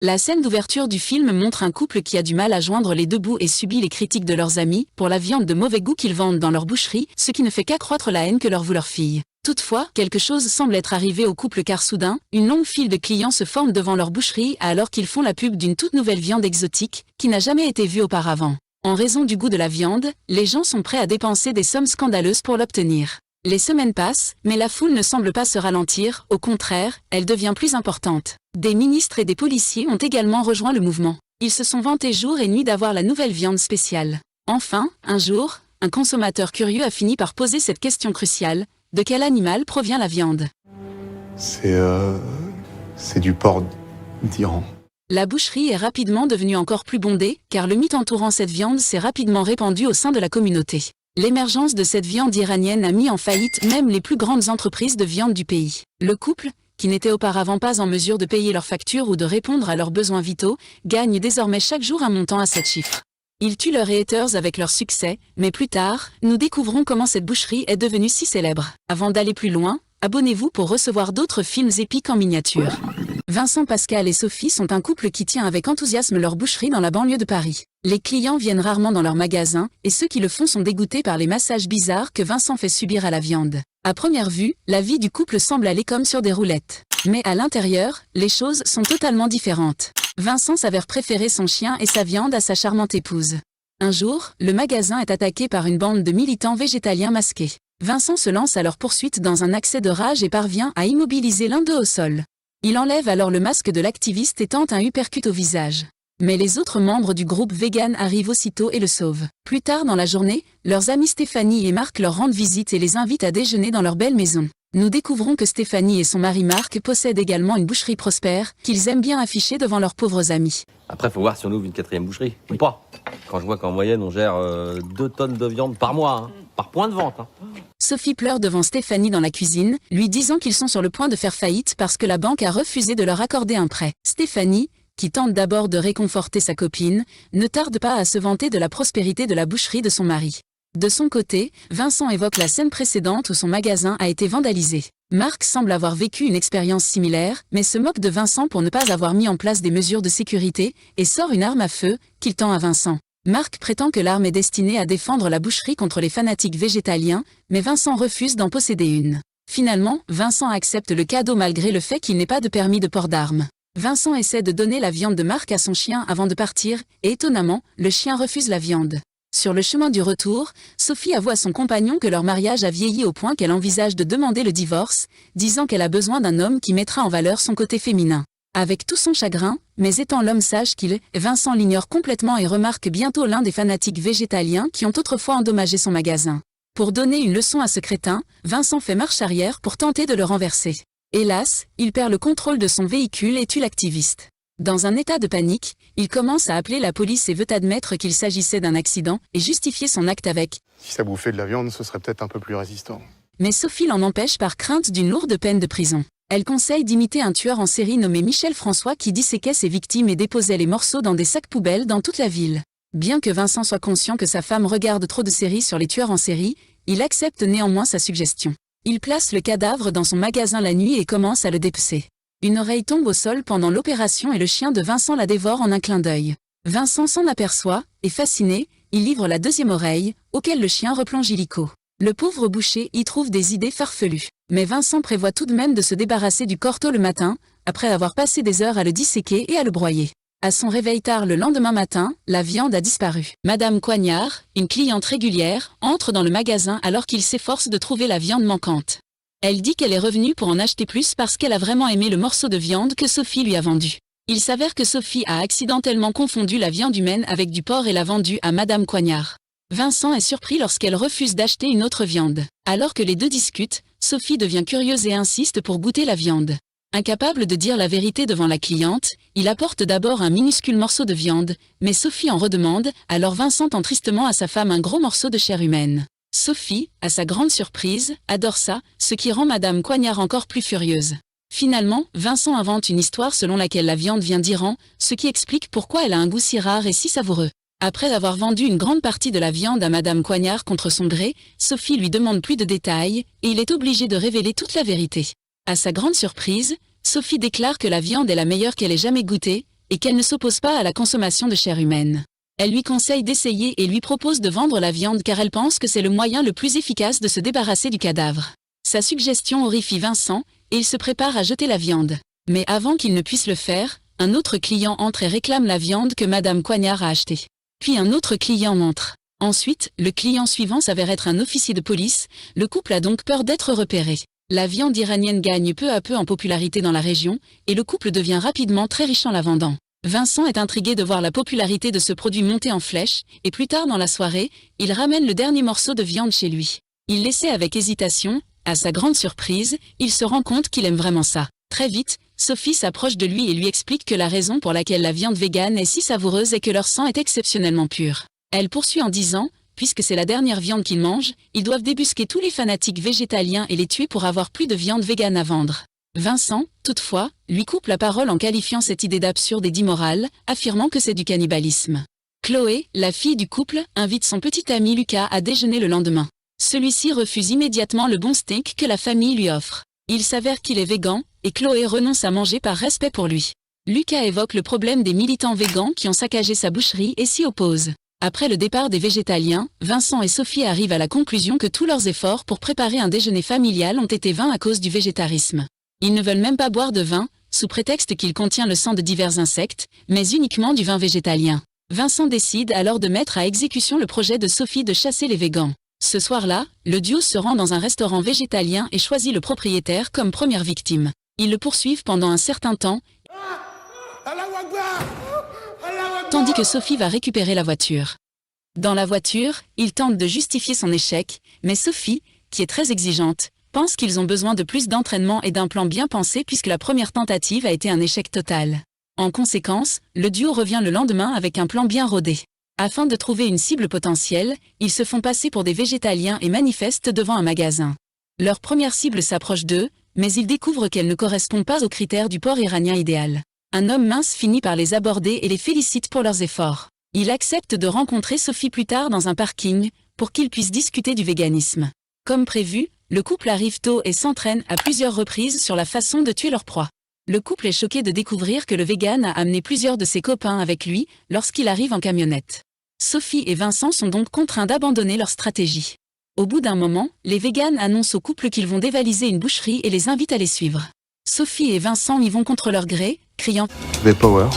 La scène d'ouverture du film montre un couple qui a du mal à joindre les deux bouts et subit les critiques de leurs amis pour la viande de mauvais goût qu'ils vendent dans leur boucherie, ce qui ne fait qu'accroître la haine que leur voue leur fille. Toutefois, quelque chose semble être arrivé au couple car soudain, une longue file de clients se forme devant leur boucherie alors qu'ils font la pub d'une toute nouvelle viande exotique qui n'a jamais été vue auparavant. En raison du goût de la viande, les gens sont prêts à dépenser des sommes scandaleuses pour l'obtenir. Les semaines passent, mais la foule ne semble pas se ralentir, au contraire, elle devient plus importante. Des ministres et des policiers ont également rejoint le mouvement. Ils se sont vantés jour et nuit d'avoir la nouvelle viande spéciale. Enfin, un jour, un consommateur curieux a fini par poser cette question cruciale. De quel animal provient la viande? C'est du porc d'Iran. La boucherie est rapidement devenue encore plus bondée, car le mythe entourant cette viande s'est rapidement répandu au sein de la communauté. L'émergence de cette viande iranienne a mis en faillite même les plus grandes entreprises de viande du pays. Le couple, qui n'était auparavant pas en mesure de payer leurs factures ou de répondre à leurs besoins vitaux, gagne désormais chaque jour un montant à 7 chiffres. Ils tuent leurs haters avec leur succès, mais plus tard, nous découvrons comment cette boucherie est devenue si célèbre. Avant d'aller plus loin, abonnez-vous pour recevoir d'autres films épiques en miniature. Vincent, Pascal et Sophie sont un couple qui tient avec enthousiasme leur boucherie dans la banlieue de Paris. Les clients viennent rarement dans leur magasin, et ceux qui le font sont dégoûtés par les massages bizarres que Vincent fait subir à la viande. À première vue, la vie du couple semble aller comme sur des roulettes. Mais à l'intérieur, les choses sont totalement différentes. Vincent s'avère préférer son chien et sa viande à sa charmante épouse. Un jour, le magasin est attaqué par une bande de militants végétaliens masqués. Vincent se lance à leur poursuite dans un accès de rage et parvient à immobiliser l'un d'eux au sol. Il enlève alors le masque de l'activiste et tente un uppercut au visage. Mais les autres membres du groupe vegan arrivent aussitôt et le sauvent. Plus tard dans la journée, leurs amis Stéphanie et Marc leur rendent visite et les invitent à déjeuner dans leur belle maison. Nous découvrons que Stéphanie et son mari Marc possèdent également une boucherie prospère, qu'ils aiment bien afficher devant leurs pauvres amis. Après, faut voir si on ouvre une 4e boucherie, ou pas. Quand je vois qu'en moyenne, on gère 2 tonnes de viande par mois, par point de vente. Sophie pleure devant Stéphanie dans la cuisine, lui disant qu'ils sont sur le point de faire faillite parce que la banque a refusé de leur accorder un prêt. Stéphanie, qui tente d'abord de réconforter sa copine, ne tarde pas à se vanter de la prospérité de la boucherie de son mari. De son côté, Vincent évoque la scène précédente où son magasin a été vandalisé. Marc semble avoir vécu une expérience similaire, mais se moque de Vincent pour ne pas avoir mis en place des mesures de sécurité et sort une arme à feu, qu'il tend à Vincent. Marc prétend que l'arme est destinée à défendre la boucherie contre les fanatiques végétaliens, mais Vincent refuse d'en posséder une. Finalement, Vincent accepte le cadeau malgré le fait qu'il n'ait pas de permis de port d'armes. Vincent essaie de donner la viande de Marc à son chien avant de partir, et étonnamment, le chien refuse la viande. Sur le chemin du retour, Sophie avoue à son compagnon que leur mariage a vieilli au point qu'elle envisage de demander le divorce, disant qu'elle a besoin d'un homme qui mettra en valeur son côté féminin. Avec tout son chagrin, mais étant l'homme sage qu'il est, Vincent l'ignore complètement et remarque bientôt l'un des fanatiques végétaliens qui ont autrefois endommagé son magasin. Pour donner une leçon à ce crétin, Vincent fait marche arrière pour tenter de le renverser. Hélas, il perd le contrôle de son véhicule et tue l'activiste. Dans un état de panique, il commence à appeler la police et veut admettre qu'il s'agissait d'un accident et justifier son acte avec « Si ça bouffait de la viande, ce serait peut-être un peu plus résistant. » Mais Sophie l'en empêche par crainte d'une lourde peine de prison. Elle conseille d'imiter un tueur en série nommé Michel François qui disséquait ses victimes et déposait les morceaux dans des sacs poubelles dans toute la ville. Bien que Vincent soit conscient que sa femme regarde trop de séries sur les tueurs en série, il accepte néanmoins sa suggestion. Il place le cadavre dans son magasin la nuit et commence à le dépecer. Une oreille tombe au sol pendant l'opération et le chien de Vincent la dévore en un clin d'œil. Vincent s'en aperçoit, et fasciné, il livre la deuxième oreille, auquel le chien replonge illico. Le pauvre boucher y trouve des idées farfelues. Mais Vincent prévoit tout de même de se débarrasser du corps tôt le matin, après avoir passé des heures à le disséquer et à le broyer. À son réveil tard le lendemain matin, la viande a disparu. Madame Coignard, une cliente régulière, entre dans le magasin alors qu'il s'efforce de trouver la viande manquante. Elle dit qu'elle est revenue pour en acheter plus parce qu'elle a vraiment aimé le morceau de viande que Sophie lui a vendu. Il s'avère que Sophie a accidentellement confondu la viande humaine avec du porc et l'a vendue à Madame Coignard. Vincent est surpris lorsqu'elle refuse d'acheter une autre viande. Alors que les deux discutent, Sophie devient curieuse et insiste pour goûter la viande. Incapable de dire la vérité devant la cliente, il apporte d'abord un minuscule morceau de viande, mais Sophie en redemande, alors Vincent tend tristement à sa femme un gros morceau de chair humaine. Sophie, à sa grande surprise, adore ça, ce qui rend Madame Coignard encore plus furieuse. Finalement, Vincent invente une histoire selon laquelle la viande vient d'Iran, ce qui explique pourquoi elle a un goût si rare et si savoureux. Après avoir vendu une grande partie de la viande à Madame Coignard contre son gré, Sophie lui demande plus de détails, et il est obligé de révéler toute la vérité. À sa grande surprise, Sophie déclare que la viande est la meilleure qu'elle ait jamais goûtée, et qu'elle ne s'oppose pas à la consommation de chair humaine. Elle lui conseille d'essayer et lui propose de vendre la viande car elle pense que c'est le moyen le plus efficace de se débarrasser du cadavre. Sa suggestion horrifie Vincent, et il se prépare à jeter la viande. Mais avant qu'il ne puisse le faire, un autre client entre et réclame la viande que Madame Coignard a achetée. Puis un autre client entre. Ensuite, le client suivant s'avère être un officier de police, le couple a donc peur d'être repéré. La viande iranienne gagne peu à peu en popularité dans la région, et le couple devient rapidement très riche en la vendant. Vincent est intrigué de voir la popularité de ce produit monter en flèche, et plus tard dans la soirée, il ramène le dernier morceau de viande chez lui. Il l'essaie avec hésitation, à sa grande surprise, il se rend compte qu'il aime vraiment ça. Très vite, Sophie s'approche de lui et lui explique que la raison pour laquelle la viande végane est si savoureuse est que leur sang est exceptionnellement pur. Elle poursuit en disant, puisque c'est la dernière viande qu'ils mangent, ils doivent débusquer tous les fanatiques végétaliens et les tuer pour avoir plus de viande végane à vendre. Vincent, toutefois, lui coupe la parole en qualifiant cette idée d'absurde et d'immorale, affirmant que c'est du cannibalisme. Chloé, la fille du couple, invite son petit ami Lucas à déjeuner le lendemain. Celui-ci refuse immédiatement le bon steak que la famille lui offre. Il s'avère qu'il est végan, et Chloé renonce à manger par respect pour lui. Lucas évoque le problème des militants végans qui ont saccagé sa boucherie et s'y opposent. Après le départ des végétaliens, Vincent et Sophie arrivent à la conclusion que tous leurs efforts pour préparer un déjeuner familial ont été vains à cause du végétarisme. Ils ne veulent même pas boire de vin, sous prétexte qu'il contient le sang de divers insectes, mais uniquement du vin végétalien. Vincent décide alors de mettre à exécution le projet de Sophie de chasser les végans. Ce soir-là, le duo se rend dans un restaurant végétalien et choisit le propriétaire comme première victime. Ils le poursuivent pendant un certain temps, tandis que Sophie va récupérer la voiture. Dans la voiture, il tente de justifier son échec, mais Sophie, qui est très exigeante, pense qu'ils ont besoin de plus d'entraînement et d'un plan bien pensé puisque la première tentative a été un échec total. En conséquence, le duo revient le lendemain avec un plan bien rodé. Afin de trouver une cible potentielle, ils se font passer pour des végétaliens et manifestent devant un magasin. Leur première cible s'approche d'eux, mais ils découvrent qu'elle ne correspond pas aux critères du porc iranien idéal. Un homme mince finit par les aborder et les félicite pour leurs efforts. Il accepte de rencontrer Sophie plus tard dans un parking, pour qu'ils puissent discuter du véganisme. Comme prévu, le couple arrive tôt et s'entraîne à plusieurs reprises sur la façon de tuer leur proie. Le couple est choqué de découvrir que le vegan a amené plusieurs de ses copains avec lui lorsqu'il arrive en camionnette. Sophie et Vincent sont donc contraints d'abandonner leur stratégie. Au bout d'un moment, les véganes annoncent au couple qu'ils vont dévaliser une boucherie et les invitent à les suivre. Sophie et Vincent y vont contre leur gré, criant V-Power.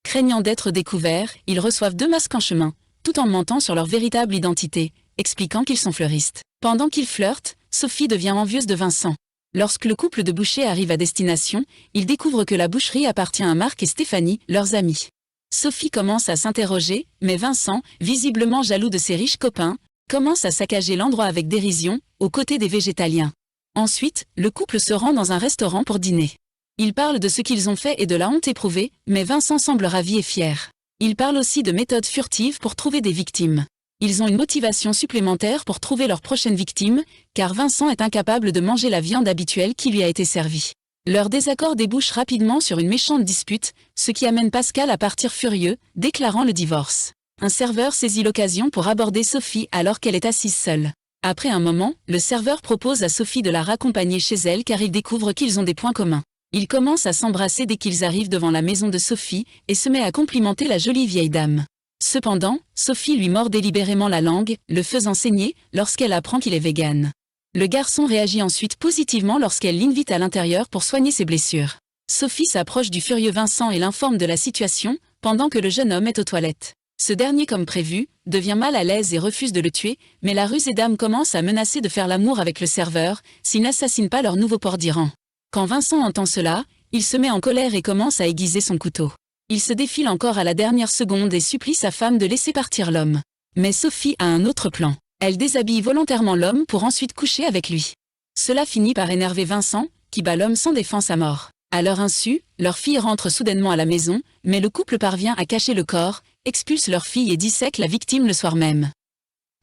Craignant d'être découverts, ils reçoivent 2 masques en chemin, tout en mentant sur leur véritable identité, expliquant qu'ils sont fleuristes. Pendant qu'ils flirtent, Sophie devient envieuse de Vincent. Lorsque le couple de bouchers arrive à destination, ils découvrent que la boucherie appartient à Marc et Stéphanie, leurs amis. Sophie commence à s'interroger, mais Vincent, visiblement jaloux de ses riches copains, commence à saccager l'endroit avec dérision, aux côtés des végétaliens. Ensuite, le couple se rend dans un restaurant pour dîner. Ils parlent de ce qu'ils ont fait et de la honte éprouvée, mais Vincent semble ravi et fier. Ils parlent aussi de méthodes furtives pour trouver des victimes. Ils ont une motivation supplémentaire pour trouver leur prochaine victime, car Vincent est incapable de manger la viande habituelle qui lui a été servie. Leur désaccord débouche rapidement sur une méchante dispute, ce qui amène Pascal à partir furieux, déclarant le divorce. Un serveur saisit l'occasion pour aborder Sophie alors qu'elle est assise seule. Après un moment, le serveur propose à Sophie de la raccompagner chez elle car il découvre qu'ils ont des points communs. Ils commencent à s'embrasser dès qu'ils arrivent devant la maison de Sophie et se met à complimenter la jolie vieille dame. Cependant, Sophie lui mord délibérément la langue, le faisant saigner, lorsqu'elle apprend qu'il est vegan. Le garçon réagit ensuite positivement lorsqu'elle l'invite à l'intérieur pour soigner ses blessures. Sophie s'approche du furieux Vincent et l'informe de la situation, pendant que le jeune homme est aux toilettes. Ce dernier, comme prévu, devient mal à l'aise et refuse de le tuer, mais la rusée dame commence à menacer de faire l'amour avec le serveur, s'il n'assassine pas leur nouveau porc d'Iran. Quand Vincent entend cela, il se met en colère et commence à aiguiser son couteau. Il se défile encore à la dernière seconde et supplie sa femme de laisser partir l'homme. Mais Sophie a un autre plan. Elle déshabille volontairement l'homme pour ensuite coucher avec lui. Cela finit par énerver Vincent, qui bat l'homme sans défense à mort. À leur insu, leur fille rentre soudainement à la maison, mais le couple parvient à cacher le corps, expulse leur fille et dissèque la victime le soir même.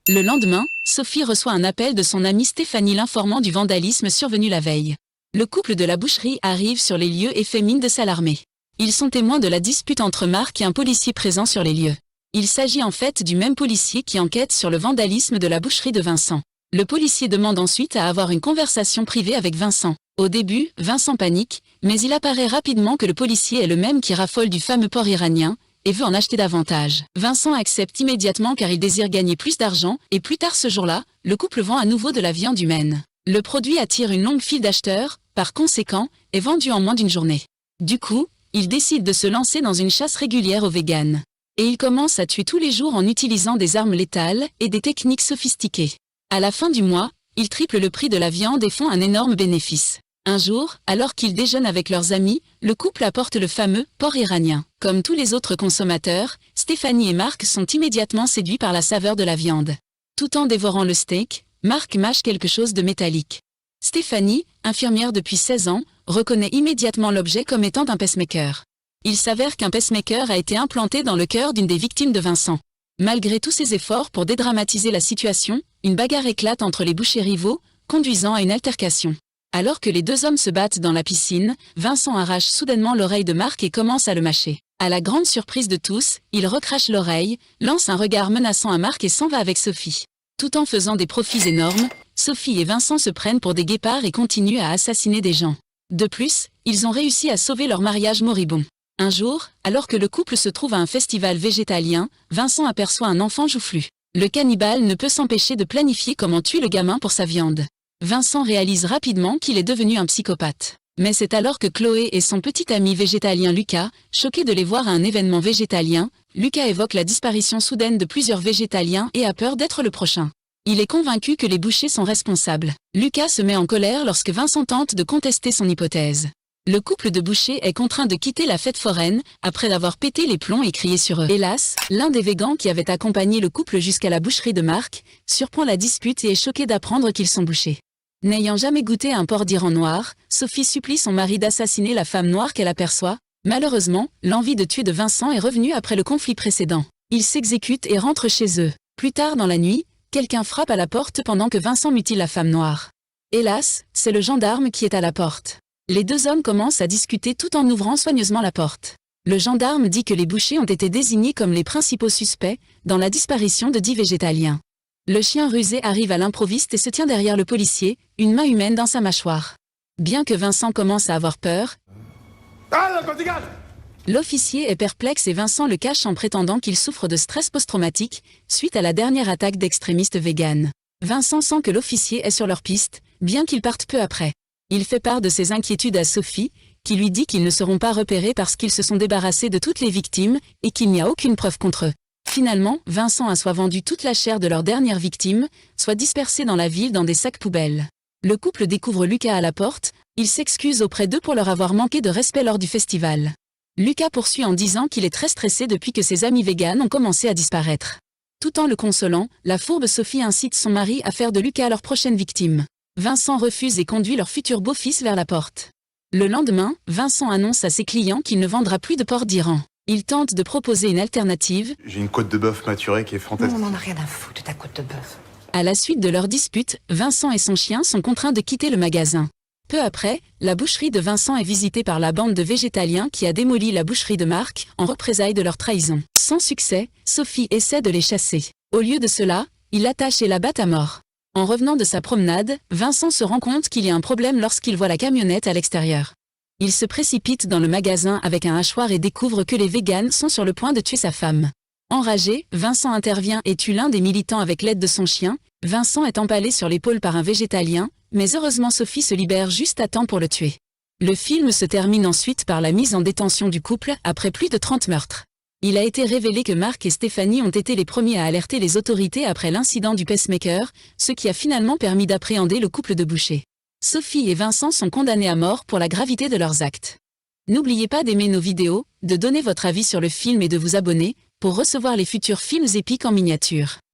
Le lendemain, Sophie reçoit un appel de son amie Stéphanie l'informant du vandalisme survenu la veille. Le couple de la boucherie arrive sur les lieux et fait mine de s'alarmer. Ils sont témoins de la dispute entre Marc et un policier présent sur les lieux. Il s'agit en fait du même policier qui enquête sur le vandalisme de la boucherie de Vincent. Le policier demande ensuite à avoir une conversation privée avec Vincent. Au début, Vincent panique, mais il apparaît rapidement que le policier est le même qui raffole du fameux porc iranien et veut en acheter davantage. Vincent accepte immédiatement car il désire gagner plus d'argent et plus tard ce jour-là, le couple vend à nouveau de la viande humaine. Le produit attire une longue file d'acheteurs, par conséquent, est vendu en moins d'une journée. Du coup, il décide de se lancer dans une chasse régulière aux véganes. Et il commence à tuer tous les jours en utilisant des armes létales et des techniques sophistiquées. À la fin du mois, ils triplent le prix de la viande et font un énorme bénéfice. Un jour, alors qu'ils déjeunent avec leurs amis, le couple apporte le fameux porc iranien. Comme tous les autres consommateurs, Stéphanie et Marc sont immédiatement séduits par la saveur de la viande. Tout en dévorant le steak, Marc mâche quelque chose de métallique. Stéphanie, infirmière depuis 16 ans, reconnaît immédiatement l'objet comme étant un pacemaker. Il s'avère qu'un pacemaker a été implanté dans le cœur d'une des victimes de Vincent. Malgré tous ses efforts pour dédramatiser la situation, une bagarre éclate entre les bouchers rivaux, conduisant à une altercation. Alors que les deux hommes se battent dans la piscine, Vincent arrache soudainement l'oreille de Marc et commence à le mâcher. À la grande surprise de tous, il recrache l'oreille, lance un regard menaçant à Marc et s'en va avec Sophie. Tout en faisant des profits énormes, Sophie et Vincent se prennent pour des guépards et continuent à assassiner des gens. De plus, ils ont réussi à sauver leur mariage moribond. Un jour, alors que le couple se trouve à un festival végétalien, Vincent aperçoit un enfant joufflu. Le cannibale ne peut s'empêcher de planifier comment tuer le gamin pour sa viande. Vincent réalise rapidement qu'il est devenu un psychopathe. Mais c'est alors que Chloé et son petit ami végétalien Lucas, choqués de les voir à un événement végétalien, Lucas évoque la disparition soudaine de plusieurs végétaliens et a peur d'être le prochain. Il est convaincu que les bouchers sont responsables. Lucas se met en colère lorsque Vincent tente de contester son hypothèse. Le couple de bouchers est contraint de quitter la fête foraine, après avoir pété les plombs et crié sur eux. Hélas, l'un des végans qui avait accompagné le couple jusqu'à la boucherie de Marc, surprend la dispute et est choqué d'apprendre qu'ils sont bouchés. N'ayant jamais goûté un porc d'Iran noir, Sophie supplie son mari d'assassiner la femme noire qu'elle aperçoit. Malheureusement, l'envie de tuer de Vincent est revenue après le conflit précédent. Ils s'exécutent et rentrent chez eux. Plus tard dans la nuit, quelqu'un frappe à la porte pendant que Vincent mutile la femme noire. Hélas, c'est le gendarme qui est à la porte. Les deux hommes commencent à discuter tout en ouvrant soigneusement la porte. Le gendarme dit que les bouchers ont été désignés comme les principaux suspects dans la disparition de 10 végétaliens. Le chien rusé arrive à l'improviste et se tient derrière le policier, une main humaine dans sa mâchoire. Bien que Vincent commence à avoir peur, l'officier est perplexe et Vincent le cache en prétendant qu'il souffre de stress post-traumatique suite à la dernière attaque d'extrémistes véganes. Vincent sent que l'officier est sur leur piste, bien qu'ils partent peu après. Il fait part de ses inquiétudes à Sophie, qui lui dit qu'ils ne seront pas repérés parce qu'ils se sont débarrassés de toutes les victimes et qu'il n'y a aucune preuve contre eux. Finalement, Vincent a soit vendu toute la chair de leur dernière victime, soit dispersée dans la ville dans des sacs poubelles. Le couple découvre Lucas à la porte, il s'excuse auprès d'eux pour leur avoir manqué de respect lors du festival. Lucas poursuit en disant qu'il est très stressé depuis que ses amis véganes ont commencé à disparaître. Tout en le consolant, la fourbe Sophie incite son mari à faire de Lucas leur prochaine victime. Vincent refuse et conduit leur futur beau-fils vers la porte. Le lendemain, Vincent annonce à ses clients qu'il ne vendra plus de porc d'Iran. Il tente de proposer une alternative. J'ai une côte de bœuf maturée qui est fantastique. On n'en a rien à foutre de ta côte de bœuf. À la suite de leur dispute, Vincent et son chien sont contraints de quitter le magasin. Peu après, la boucherie de Vincent est visitée par la bande de végétaliens qui a démoli la boucherie de Marc en représailles de leur trahison. Sans succès, Sophie essaie de les chasser. Au lieu de cela, il l'attache et l'abat à mort. En revenant de sa promenade, Vincent se rend compte qu'il y a un problème lorsqu'il voit la camionnette à l'extérieur. Il se précipite dans le magasin avec un hachoir et découvre que les véganes sont sur le point de tuer sa femme. Enragé, Vincent intervient et tue l'un des militants avec l'aide de son chien. Vincent est empalé sur l'épaule par un végétalien, mais heureusement Sophie se libère juste à temps pour le tuer. Le film se termine ensuite par la mise en détention du couple après plus de 30 meurtres. Il a été révélé que Marc et Stéphanie ont été les premiers à alerter les autorités après l'incident du pacemaker, ce qui a finalement permis d'appréhender le couple de bouchers. Sophie et Vincent sont condamnés à mort pour la gravité de leurs actes. N'oubliez pas d'aimer nos vidéos, de donner votre avis sur le film et de vous abonner pour recevoir les futurs films épiques en miniature.